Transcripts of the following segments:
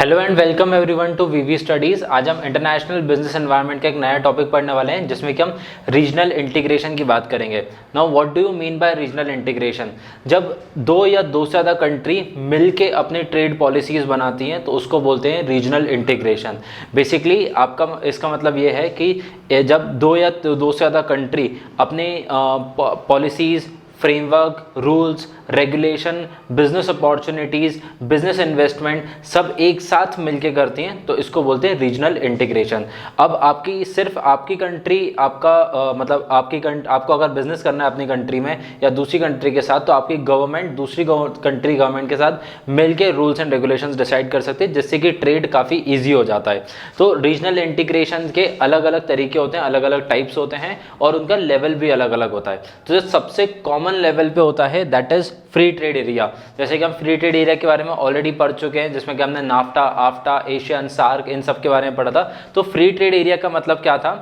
Hello and welcome everyone to VV studies. आज हम international business environment का एक नया टॉपिक पढ़ने वाले हैं जिसमें कि हम रीजनल इंटीग्रेशन की बात करेंगे। Now what do you mean by regional integration? जब दो या दो से ज़्यादा कंट्री मिलके अपने ट्रेड पॉलिसीज़ बनाती हैं तो उसको बोलते हैं रीजनल इंटीग्रेशन। बेसिकली आपका इसका मतलब ये है कि जब दो या दो से ज़्यादा कंट्री अपने policies, framework, rules, regulation, business opportunities, business investment सब एक साथ मिलके करती हैं तो इसको बोलते हैं रीजनल इंटीग्रेशन। अब सिर्फ आपकी कंट्री मतलब आपको अगर बिजनेस करना है अपनी कंट्री में या दूसरी कंट्री के साथ तो आपकी गवर्नमेंट दूसरी कंट्री गवर्नमेंट के साथ मिलके रूल्स एंड रेगुलेशंस डिसाइड कर सकते हैं जिससे कि ट्रेड काफ़ी ईजी हो जाता है। तो रीजनल इंटीग्रेशन के अलग अलग तरीके होते हैं, अलग अलग टाइप्स होते हैं और उनका लेवल भी अलग अलग होता है। तो जो सबसे कॉमन लेवल पे होता है that is free trade area. जैसे कि हम फ्री ट्रेड एरिया के बारे में ऑलरेडी पढ़ चुके हैं जिसमें कि हमने नाफ्टा, आफ्टा, एशियन, सार्क इन सब के बारे में पढ़ा था। तो फ्री ट्रेड एरिया का मतलब क्या था?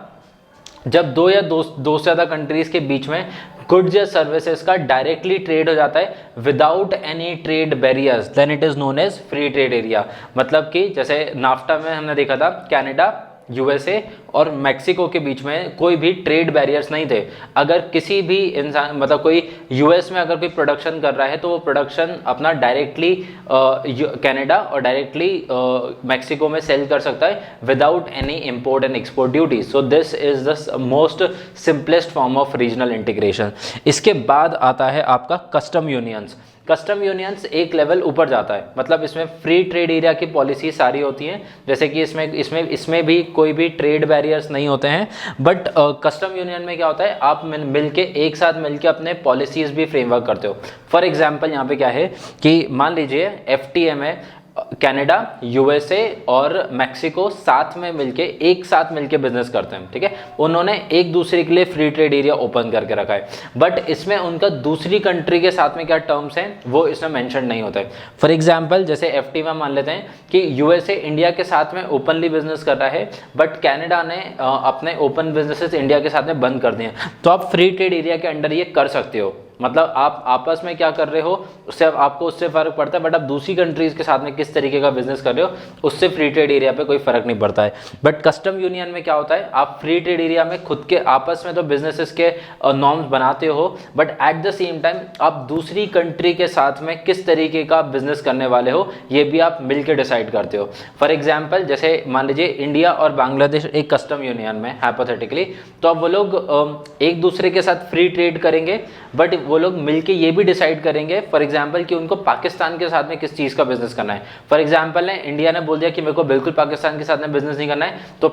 जब दो से ज़्यादा कंट्रीज के बीच में गुड्स या सर्विसेज का डायरेक्टली ट्रेड हो जाता है without any trade barriers, then it is known as free trade area. मतलब कि जैसे नाफ्टा में हमने देखा था कनाडा, यूएसए और मैक्सिको के बीच में कोई भी ट्रेड बैरियर्स नहीं थे। अगर किसी भी इंसान मतलब कोई यूएस में अगर कोई प्रोडक्शन कर रहा है तो वो प्रोडक्शन अपना डायरेक्टली कनाडा और डायरेक्टली मैक्सिको में सेल कर सकता है without any import and export duty. So this is the most simplest form of regional integration. इसके बाद आता है आपका कस्टम यूनियंस। कस्टम यूनियंस एक लेवल ऊपर जाता है, मतलब इसमें फ्री ट्रेड एरिया की पॉलिसी सारी होती हैं, जैसे कि इसमें भी कोई भी ट्रेड बैरियर्स नहीं होते हैं। बट कस्टम यूनियन में क्या होता है, आप एक साथ मिलके अपने पॉलिसीज भी फ्रेमवर्क करते हो। फॉर एग्जांपल यहाँ पे क्या है कि मान लीजिए एफटीए में कनाडा, यूएसए और मैक्सिको एक साथ मिलके बिजनेस करते हैं, ठीक है। उन्होंने एक दूसरे के लिए फ्री ट्रेड एरिया ओपन करके रखा है, बट इसमें उनका दूसरी कंट्री के साथ में क्या टर्म्स हैं वो इसमें मेंशन नहीं होता है। फॉर एग्जांपल जैसे एफटी में मान लेते हैं कि यूएसए इंडिया के साथ में ओपनली बिजनेस कर रहा है बट कनाडा ने अपने ओपन बिजनेसेस इंडिया के साथ में बंद कर दिए, तो आप फ्री ट्रेड एरिया के अंडर ये कर सकते हो। मतलब आप आपस में क्या कर रहे हो उससे फर्क पड़ता है, बट आप दूसरी कंट्रीज के साथ में किस तरीके का बिजनेस कर रहे हो उससे फ्री ट्रेड एरिया पे कोई फर्क नहीं पड़ता है। बट कस्टम यूनियन में क्या होता है, आप फ्री ट्रेड एरिया में खुद के आपस में तो बिजनेसेस के नॉर्म्स बनाते हो but at the same time आप दूसरी कंट्री के साथ में किस तरीके का बिजनेस करने वाले हो ये भी आप मिलकर डिसाइड करते हो। फॉर एग्जाम्पल जैसे मान लीजिए इंडिया और बांग्लादेश एक कस्टम यूनियन में हाइपोथेटिकली, तो अब वो लोग एक दूसरे के साथ फ्री ट्रेड करेंगे बट वो लोग मिलके ये भी डिसाइड करेंगे फॉर एग्जांपल कि उनको पाकिस्तान के साथ में किस चीज़ का बिजनेस करना है। फॉर एग्जांपल इंडिया ने बोल दिया कि मेरे को बिल्कुल पाकिस्तान के साथ में बिजनेस नहीं करना है, तो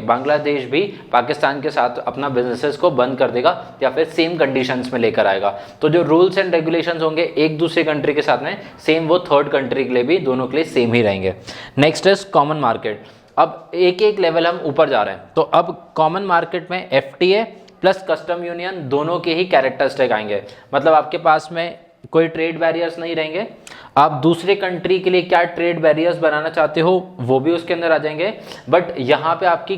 बांग्लादेश भी पाकिस्तान के साथ अपना बिजनेसेस को बंद कर देगा या फिर सेम कंडीशंस में लेकर आएगा। तो जो रूल्स एंड रेगुलेशंस होंगे एक दूसरे कंट्री के साथ में सेम वो थर्ड कंट्री के लिए भी दोनों के लिए सेम ही रहेंगे। Next is common market. अब एक लेवल हम ऊपर जा रहे हैं, तो अब कॉमन मार्केट में एफटीए प्लस कस्टम यूनियन दोनों के ही कैरेक्टरिस्टिक आएंगे। मतलब आपके पास में कोई ट्रेड बैरियर्स नहीं रहेंगे, आप दूसरे कंट्री के लिए क्या ट्रेड बैरियर्स बनाना चाहते हो वो भी उसके अंदर आ जाएंगे, बट यहाँ पे आपकी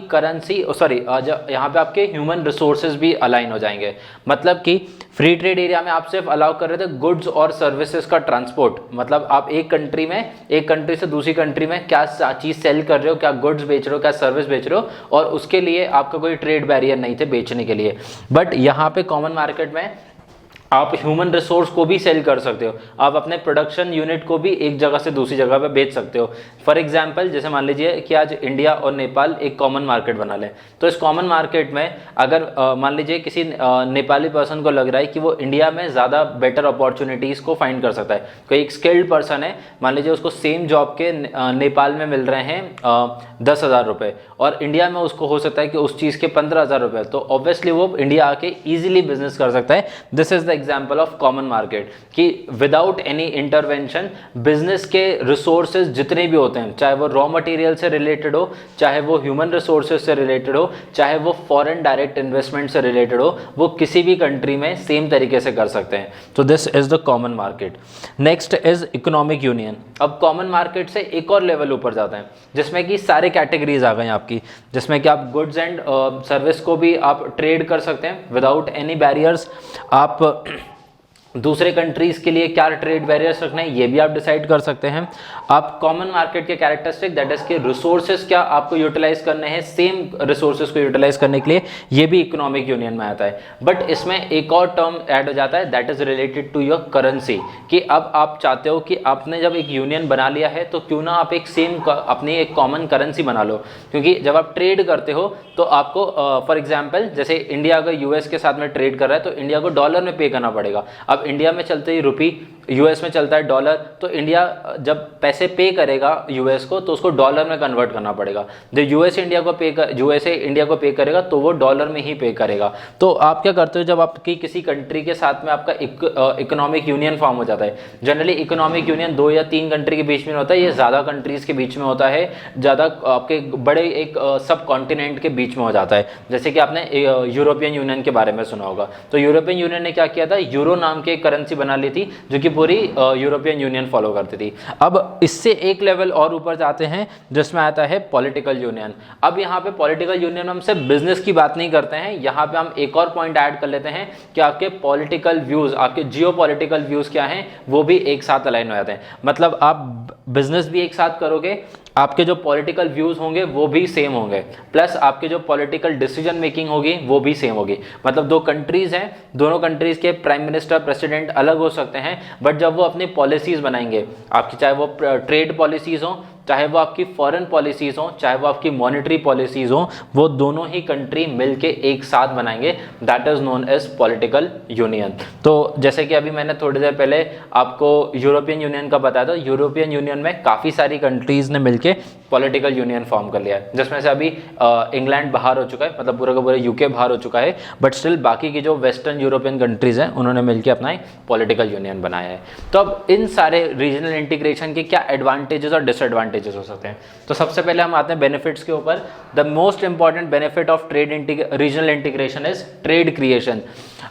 यहाँ पे आपके ह्यूमन रिसोर्सेज भी अलाइन हो जाएंगे। मतलब कि फ्री ट्रेड एरिया में आप सिर्फ अलाउ कर रहे थे गुड्स और सर्विसेज का ट्रांसपोर्ट, मतलब आप एक कंट्री से दूसरी कंट्री में क्या चीज़ सेल कर रहे हो, क्या गुड्स बेच रहे हो, क्या सर्विस बेच रहे हो, और उसके लिए आपका कोई ट्रेड बैरियर नहीं थे बेचने के लिए। बट यहाँ पे कॉमन मार्केट में आप ह्यूमन रिसोर्स को भी सेल कर सकते हो, आप अपने प्रोडक्शन यूनिट को भी एक जगह से दूसरी जगह पे बेच सकते हो। फॉर एग्जांपल जैसे मान लीजिए कि आज इंडिया और नेपाल एक कॉमन मार्केट बना लें, तो इस कॉमन मार्केट में अगर मान लीजिए किसी नेपाली पर्सन को लग रहा है कि वो इंडिया में ज़्यादा बेटर अपॉर्चुनिटीज़ को फाइंड कर सकता है, कोई एक स्किल्ड पर्सन है, मान लीजिए उसको सेम जॉब के नेपाल में मिल रहे हैं 10,000 रुपये और इंडिया में उसको हो सकता है कि उस चीज़ के 15,000 रुपये, तो ऑब्वियसली वो इंडिया आके ईजिली बिजनेस कर सकता है। This is the example of common market कि विदाउट एनी इंटरवेंशन बिजनेस के रिसोर्सेज जितने भी होते हैं, चाहे वो रॉ मटेरियल से रिलेटेड हो, चाहे वो ह्यूमन रिसोर्सेज से रिलेटेड हो, चाहे वो फॉरेन डायरेक्ट इन्वेस्टमेंट से रिलेटेड हो, वो किसी भी कंट्री में सेम तरीके से कर सकते हैं। तो this is the common market. Next is economic union. अब कॉमन मार्केट से एक और लेवल ऊपर जाते हैं जिसमें कि सारे कैटेगरीज आ गए आपकी, जिसमें कि आप गुड्स एंड सर्विस को भी आप ट्रेड कर सकते हैं विदाउट एनी बैरियर्स। आप दूसरे कंट्रीज के लिए क्या ट्रेड बैरियर्स रखना है ये भी आप डिसाइड कर सकते हैं। आप कॉमन मार्केट के कैरेक्टरिस्टिक दैट इज के रिसोर्सेज क्या आपको यूटिलाइज करने हैं सेम रिसोर्सेज को यूटिलाइज करने के लिए, ये भी इकोनॉमिक यूनियन में आता है। बट इसमें एक और टर्म ऐड हो जाता है that is related to your currency, कि अब आप चाहते हो कि आपने जब एक यूनियन बना लिया है तो क्यों ना आप एक सेम अपनी एक कॉमन करेंसी बना लो, क्योंकि जब आप ट्रेड करते हो तो आपको फॉर एग्जाम्पल जैसे इंडिया अगर यूएस के साथ में ट्रेड कर रहा है तो इंडिया को डॉलर में पे करना पड़ेगा। अब इंडिया में चलते ही रुपी, यूएस में चलता है डॉलर, तो इंडिया जब पैसे पे करेगा यूएस को तो उसको डॉलर में कन्वर्ट करना पड़ेगा। जब यूएसए इंडिया को पे करेगा तो वो डॉलर में ही पे करेगा। तो आप क्या करते हो, जब आपकी किसी कंट्री के साथ में आपका इकोनॉमिक यूनियन फॉर्म हो जाता है, जनरली इकोनॉमिक यूनियन 2 या 3 कंट्री के बीच में होता है, ये ज़्यादा कंट्रीज के बीच में होता है, ज़्यादा आपके बड़े एक सब कॉन्टिनेंट के बीच में हो जाता है। जैसे कि आपने यूरोपियन यूनियन के बारे में सुना होगा, तो यूरोपियन यूनियन ने क्या किया था, यूरो नाम की एक करेंसी बना ली थी जो कि पूरी यूरोपियन यूनियन फॉलो करती थी। अब इससे एक लेवल और ऊपर जाते हैं जिसमें आता है पॉलिटिकल यूनियन। अब यहाँ पे पॉलिटिकल यूनियन में हम सिर्फ बिजनेस की बात नहीं करते हैं, यहाँ पे हम एक और पॉइंट ऐड कर लेते हैं कि आपके पॉलिटिकल व्यूज, आपके जियो पॉलिटिकल व्यूज क्या हैं वो भी एक साथ अलाइन हो जाते हैं। मतलब आप बिजनेस भी एक साथ करोगे, आपके जो पॉलिटिकल व्यूज होंगे वो भी सेम होंगे, प्लस आपके जो पॉलिटिकल डिसीजन मेकिंग होगी वो भी सेम होगी। मतलब 2 कंट्रीज हैं, दोनों कंट्रीज के प्राइम मिनिस्टर प्रेसिडेंट अलग हो सकते हैं, बट जब वो अपनी पॉलिसीज बनाएंगे आपकी, चाहे वो ट्रेड पॉलिसीज हो, चाहे वो आपकी फॉरेन पॉलिसीज हो, चाहे वो आपकी मॉनेटरी पॉलिसीज हो, वो दोनों ही कंट्री मिलके एक साथ बनाएंगे, that is known as political union. तो जैसे कि अभी मैंने थोड़ी देर पहले आपको यूरोपियन यूनियन का बताया था, यूरोपियन यूनियन में काफ़ी सारी कंट्रीज ने मिलके पॉलिटिकल यूनियन फॉर्म कर लिया है, जिसमें से अभी इंग्लैंड बाहर हो चुका है, मतलब पूरा का पूरा यूके बाहर हो चुका है, बट स्टिल बाकी की जो वेस्टर्न यूरोपियन कंट्रीज हैं उन्होंने मिलकर अपना पॉलिटिकल यूनियन बनाया है। तो अब इन सारे रीजनल इंटीग्रेशन के क्या एडवांटेजेस और डिसएडवांटेजेस हो सकते हैं। तो सबसे पहले हम आते हैं बेनिफिट्स के ऊपर। The most important benefit of regional integration is trade creation.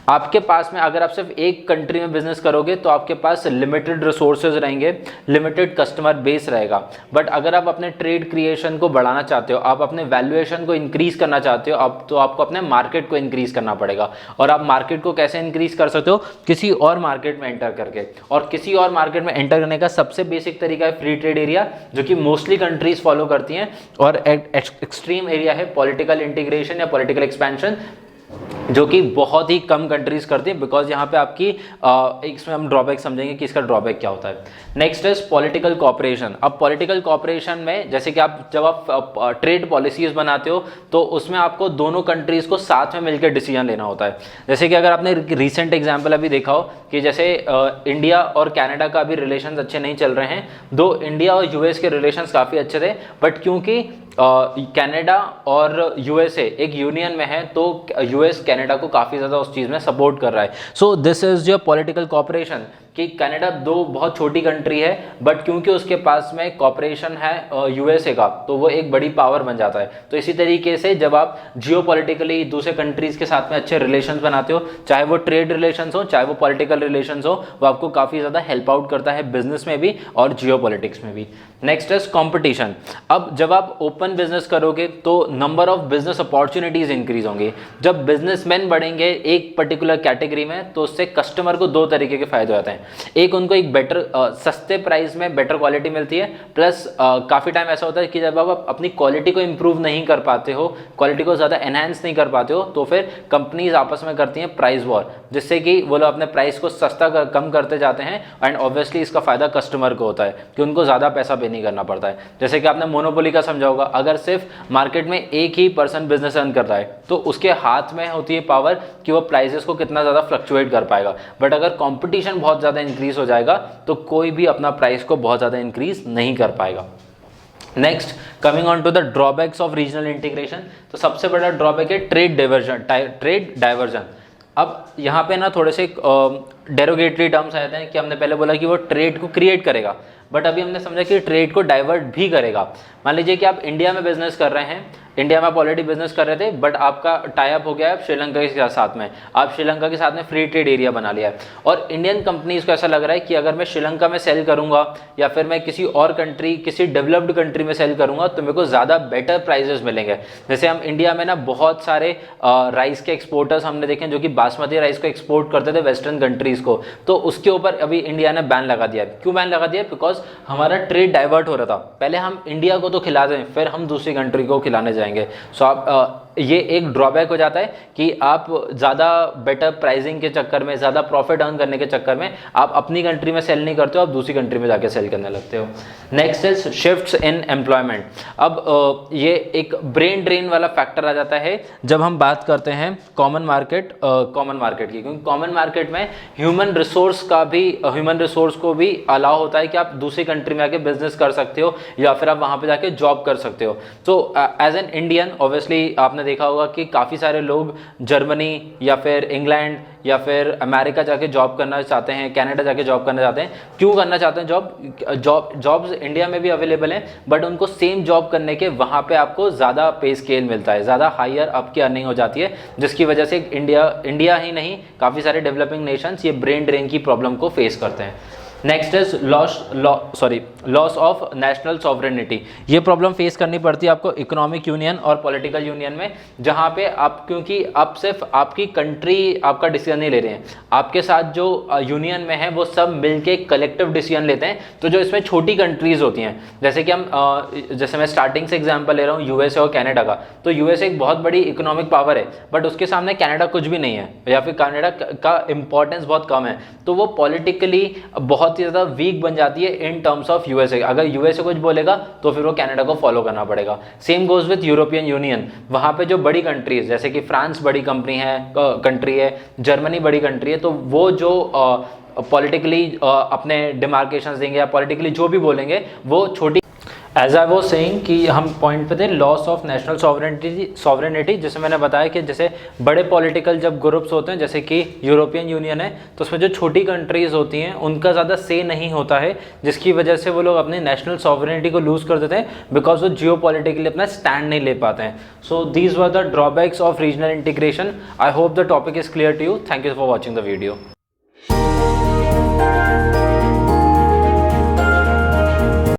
आपके पास में अगर आप सिर्फ एक कंट्री में बिजनेस करोगे तो आपके पास लिमिटेड रिसोर्सेज रहेंगे, लिमिटेड कस्टमर बेस रहेगा। बट अगर आप अपने ट्रेड क्रिएशन को बढ़ाना चाहते हो, आप अपने वैल्यूएशन को इंक्रीज करना चाहते हो, तो आपको अपने मार्केट को इंक्रीज करना पड़ेगा। और आप मार्केट को कैसे इंक्रीज कर सकते हो, किसी और मार्केट में एंटर करके। और किसी और मार्केट में एंटर करने का सबसे बेसिक तरीका है फ्री ट्रेड एरिया, जो कि मोस्टली कंट्रीज फॉलो करती हैं। और एक्सट्रीम एरिया है पॉलिटिकल इंटीग्रेशन या पॉलिटिकल एक्सपेंशन, जो कि बहुत ही कम कंट्रीज करती हैं, बिकॉज यहाँ पे आपकी इसमें हम ड्रॉबैक समझेंगे कि इसका ड्रॉबैक क्या होता है। Next is political cooperation. अब पॉलिटिकल कॉपरेशन में जैसे कि आप जब आप ट्रेड पॉलिसीज बनाते हो तो उसमें आपको दोनों कंट्रीज को साथ में मिलकर डिसीजन लेना होता है। जैसे कि अगर आपने रिसेंट एग्जाम्पल अभी देखा हो कि जैसे इंडिया और कनाडा का अभी रिलेशन अच्छे नहीं चल रहे हैं, दो इंडिया और यूएस के रिलेशन काफ़ी अच्छे थे, बट क्योंकि कनाडा और यूएसए एक यूनियन में है तो यूएस कनाडा को काफ़ी ज़्यादा उस चीज़ में सपोर्ट कर रहा है। So this is your political cooperation, कि कनाडा दो बहुत छोटी कंट्री है, बट क्योंकि उसके पास में कॉपरेशन है यूएसए का, तो वो एक बड़ी पावर बन जाता है। तो इसी तरीके से जब आप जियोपॉलिटिकली दूसरे कंट्रीज के साथ में अच्छे रिलेशंस बनाते हो, चाहे वो ट्रेड रिलेशंस हो, चाहे वो पॉलिटिकल रिलेशंस हो, वो आपको काफ़ी ज़्यादा हेल्प आउट करता है बिजनेस में भी और जियोपॉलिटिक्स में भी। Next is competition. अब जब आप ओपन बिजनेस करोगे तो number of business opportunities increase होंगी। जब बिजनेसमैन बढ़ेंगे एक पर्टिकुलर कैटेगरी में तो उससे कस्टमर को 2 तरीके के फायदे होते हैं। एक, उनको एक बेटर सस्ते प्राइस में बेटर क्वालिटी मिलती है, प्लस काफ़ी टाइम ऐसा होता है कि जब आप अपनी क्वालिटी को इंप्रूव नहीं कर पाते हो, क्वालिटी को ज़्यादा एनहांस नहीं कर पाते हो, तो फिर कंपनीज आपस में करती हैं प्राइस वॉर, जिससे कि वो लोग अपने प्राइस को सस्ता कम करते जाते हैं। एंड ऑब्वियसली इसका फायदा कस्टमर को होता है कि उनको ज़्यादा पैसा पे नहीं करना पड़ता है। जैसे कि आपने मोनोपोली का समझा होगा, अगर सिर्फ मार्केट में एक ही पर्सन बिजनेस रन कर रहा है तो उसके हाथ में होती है पावर कि वो प्राइसेस को कितना ज़्यादा फ्लक्चुएट कर पाएगा। बट अगर कंपटीशन बहुत ज़्यादा इंक्रीज हो जाएगा तो कोई भी अपना प्राइस को बहुत ज़्यादा इंक्रीज नहीं कर पाएगा। Next, coming on to the drawbacks of regional integration. तो सबसे बड़ा ड्रॉबैक है ट्रेड डाइवर्जन। अब यहाँ पे ना थोड़े से डेरोगेटरी टर्म्स आते हैं कि हमने पहले बोला कि वो ट्रेड को क्रिएट करेगा, बट अभी हमने समझा कि ट्रेड को डाइवर्ट भी करेगा। मान लीजिए कि आप इंडिया में बिजनेस कर रहे हैं, इंडिया में आप ऑलरेडी बिजनेस कर रहे थे, बट आपका टाई अप हो गया है श्रीलंका के साथ में, आप श्रीलंका के साथ में फ्री ट्रेड एरिया बना लिया है, और इंडियन कंपनीज को ऐसा लग रहा है कि अगर मैं श्रीलंका में सेल करूंगा या फिर मैं किसी और कंट्री, किसी डेवलप्ड कंट्री में सेल करूंगा तो मेरे को ज़्यादा बेटर प्राइजेस मिलेंगे। जैसे हम इंडिया में ना बहुत सारे राइस के एक्सपोर्टर्स हमने देखे जो कि बासमती राइस को एक्सपोर्ट करते थे वेस्टर्न कंट्रीज को, तो उसके ऊपर अभी इंडिया ने बैन लगा दिया। क्यों बैन लगा दिया? बिकॉज हमारा ट्रेड डाइवर्ट हो रहा था, पहले हम इंडिया को तो खिला दें फिर हम दूसरी कंट्री को खिलाने जाएंगे। सो आप ये एक ड्रॉबैक हो जाता है कि आप ज़्यादा बेटर प्राइसिंग के चक्कर में, ज़्यादा प्रॉफिट अर्न करने के चक्कर में आप अपनी कंट्री में सेल नहीं करते हो, आप दूसरी कंट्री में जाके सेल करने लगते हो। Next is shifts in employment. अब ये एक ब्रेन ड्रेन वाला फैक्टर आ जाता है जब हम बात करते हैं कॉमन मार्केट की, क्योंकि कॉमन मार्केट में ह्यूमन रिसोर्स को भी अलाउ होता है कि आप दूसरी कंट्री में आके बिजनेस कर सकते हो या फिर आप वहाँ पे जाके जॉब कर सकते हो। तो एज एन इंडियन ऑब्वियसली आपने देखा होगा कि काफ़ी सारे लोग जर्मनी या फिर इंग्लैंड या फिर अमेरिका जाके जॉब करना चाहते हैं, कनाडा जाके जॉब करना चाहते हैं। क्यों करना चाहते हैं जॉब्स इंडिया में भी अवेलेबल हैं, बट उनको सेम जॉब करने के वहाँ पे आपको ज़्यादा पे स्केल मिलता है, ज़्यादा हायर आपकी अर्निंग हो जाती है, जिसकी वजह से इंडिया ही नहीं काफ़ी सारे डेवलपिंग नेशंस ये ब्रेन ड्रेन की प्रॉब्लम को फेस करते हैं। Next is loss of national sovereignty. ये प्रॉब्लम फेस करनी पड़ती है आपको इकोनॉमिक यूनियन और पॉलिटिकल यूनियन में, जहाँ पे आप, क्योंकि आप सिर्फ आपकी कंट्री आपका डिसीजन नहीं ले रहे हैं, आपके साथ जो यूनियन में है वो सब मिलके कलेक्टिव डिसीजन लेते हैं। तो जो इसमें छोटी कंट्रीज होती हैं, जैसे कि जैसे मैं स्टार्टिंग से एग्जाम्पल ले रहा हूँ यूएसए और कनाडा का, तो यूएसए एक बहुत बड़ी इकोनॉमिक पावर है, बट उसके सामने कनाडा कुछ भी नहीं है, या फिर कनाडा का इंपॉर्टेंस बहुत कम है, तो वो पॉलिटिकली बहुत ही ज़्यादा वीक बन जाती है इन टर्म्स ऑफ यूएसए। अगर यूएसए कुछ बोलेगा तो फिर वो कनाडा को फॉलो करना पड़ेगा। Same goes with European union. वहाँ पे जो बड़ी कंट्रीज जैसे कि फ्रांस बड़ी कंट्री है, जर्मनी बड़ी कंट्री है, तो वो जो पॉलिटिकली अपने डिमार्केशंस देंगे या पॉलिटिकली जो भी बोलेंगे वो छोटी। एज आई वॉज सेइंग कि हम पॉइंट पे थे लॉस ऑफ नेशनल सॉवरेनिटी, जिसे मैंने बताया कि जैसे बड़े पॉलिटिकल जब ग्रुप्स होते हैं जैसे कि यूरोपियन यूनियन है, तो उसमें जो छोटी कंट्रीज़ होती हैं उनका ज़्यादा से नहीं होता है, जिसकी वजह से वो लोग अपनी नेशनल सॉवरेनिटी को लूज़ कर देते हैं, बिकॉज वो जियो पॉलिटिकली अपना स्टैंड नहीं ले पाते हैं। So these were the drawbacks of regional integration. I hope the topic is clear to you. Thank you for watching the video.